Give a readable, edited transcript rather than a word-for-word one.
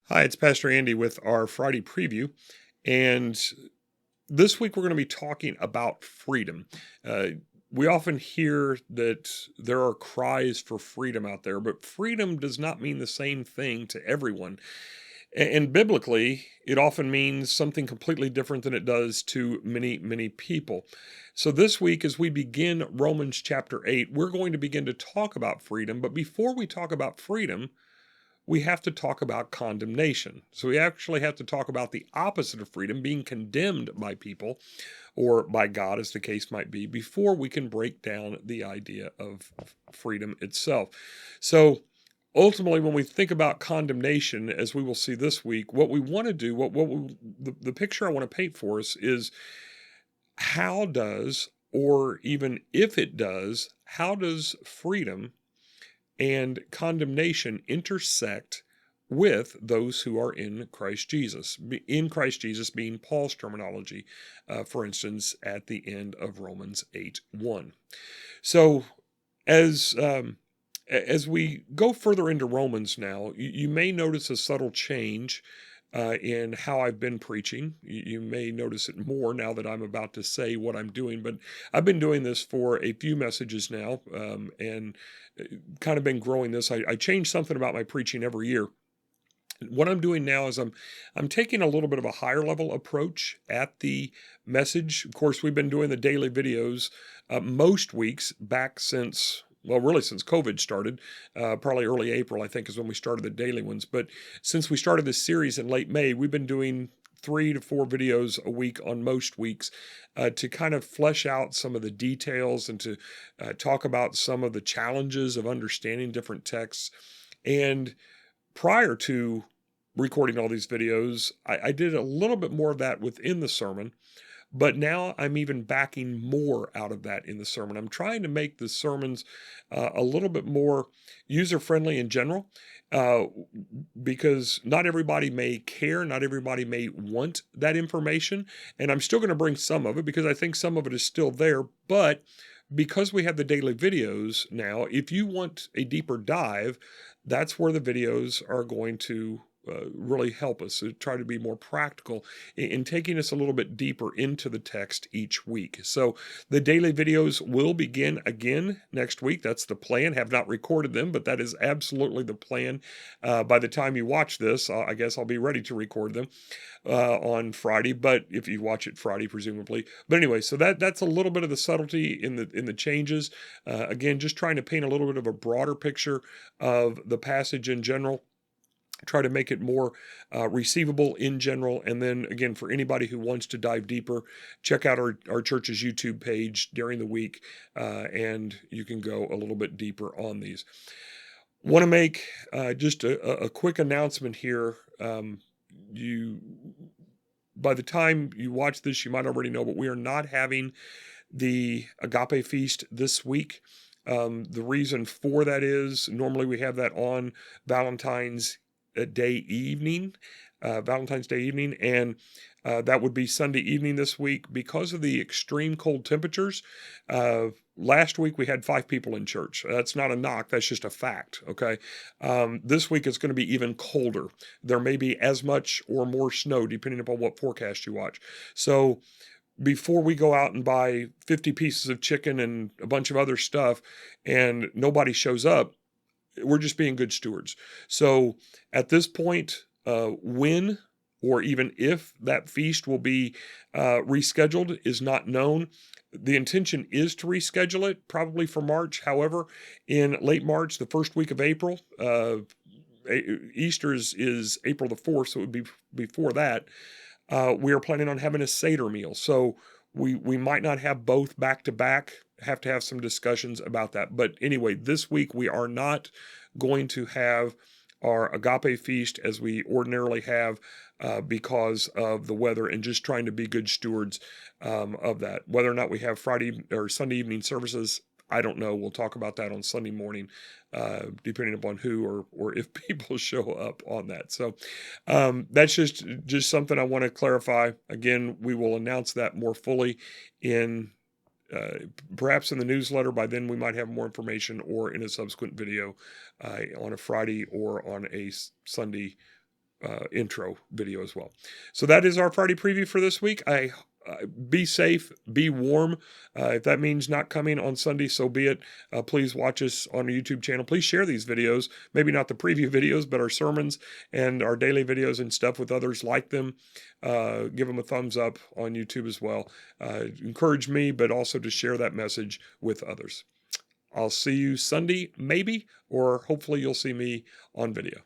Hi, it's Pastor Andy with our Friday preview. And this week we're going to be talking about freedom. Uh, we often hear that there are cries for freedom out there, but freedom does not mean the same thing to everyone. And biblically, it often means something completely different than it does to many, many people. So this week, as we begin Romans chapter 8, we're going to begin to talk about freedom. But before we talk about freedom, we have to talk about condemnation. So we actually have to talk about the opposite of freedom, being condemned by people or by God, as the case might be, before we can break down the idea of freedom itself. So ultimately, when we think about condemnation, as we will see this week, what we want to do, the picture I want to paint for us is how does, or even if it does, how does freedom and condemnation intersect with those who are in Christ Jesus. In Christ Jesus being Paul's terminology, for instance, at the end of Romans 8:1. So as as we go further into Romans now, you may notice a subtle change in how I've been preaching. You may notice it more now that I'm about to say what I'm doing, but I've been doing this for a few messages now, and kind of been growing this. I change something about my preaching every year. What I'm doing now is I'm taking a little bit of a higher level approach at the message. Of course, we've been doing the daily videos most weeks back since, well, really since COVID started, probably early April, I think, is when we started the daily ones. But since we started this series in late May, we've been doing 3 to 4 videos a week on most weeks to kind of flesh out some of the details and to talk about some of the challenges of understanding different texts. And prior to recording all these videos, I did a little bit more of that within the sermon, but now I'm even backing more out of that in the sermon. I'm trying to make the sermons a little bit more user friendly in general, uh, because not everybody may care, not everybody may want that information, and I'm still going to bring some of it because I think some of it is still there, but because we have the daily videos now, if you want a deeper dive, that's where the videos are going to really help us to try to be more practical in taking us a little bit deeper into the text each week. So the daily videos will begin again next week. That's the plan. Have not recorded them, but that is absolutely the plan. By the time you watch this, I guess I'll be ready to record them on Friday. But if you watch it Friday, presumably. But anyway, so that's a little bit of the subtlety in the changes. Again, just trying to paint a little bit of a broader picture of the passage in general, try to make it more receivable in general. And then again, for anybody who wants to dive deeper, check out our church's YouTube page during the week, and you can go a little bit deeper on these. Want to make just a quick announcement here. You, by the time you watch this, you might already know, but we are not having the Agape Feast this week. The reason for that is normally we have that on Valentine's Valentine's Day evening, and that would be Sunday evening this week because of the extreme cold temperatures. Last week we had 5 people in church. That's not a knock, that's just a fact, okay? This week it's going to be even colder. There may be as much or more snow depending upon what forecast you watch. So before we go out and buy 50 pieces of chicken and a bunch of other stuff and nobody shows up, we're just being good stewards. So at this point, when or even if that feast will be rescheduled is not known. The intention is to reschedule it probably for March. However, in late March, the first week of April, Easter is April the 4th, so it would be before that. We are planning on having a Seder meal. So we might not have both back to back, have to have some discussions about that. But anyway, this week we are not going to have our Agape Feast as we ordinarily have because of the weather and just trying to be good stewards of that. Whether or not we have Friday or Sunday evening services, I don't know. We'll talk about that on Sunday morning, depending upon who or if people show up on that. So that's just something I want to clarify. Again, we will announce that more fully in perhaps in the newsletter. By then we might have more information, or in a subsequent video on a Friday or on a Sunday intro video as well. So that is our Friday preview for this week. Be safe, be warm. If that means not coming on Sunday, so be it. Please watch us on our YouTube channel. Please share these videos, maybe not the preview videos, but our sermons and our daily videos and stuff with others. Like them. Give them a thumbs up on YouTube as well. Encourage me, but also to share that message with others. I'll see you Sunday, maybe, or hopefully you'll see me on video.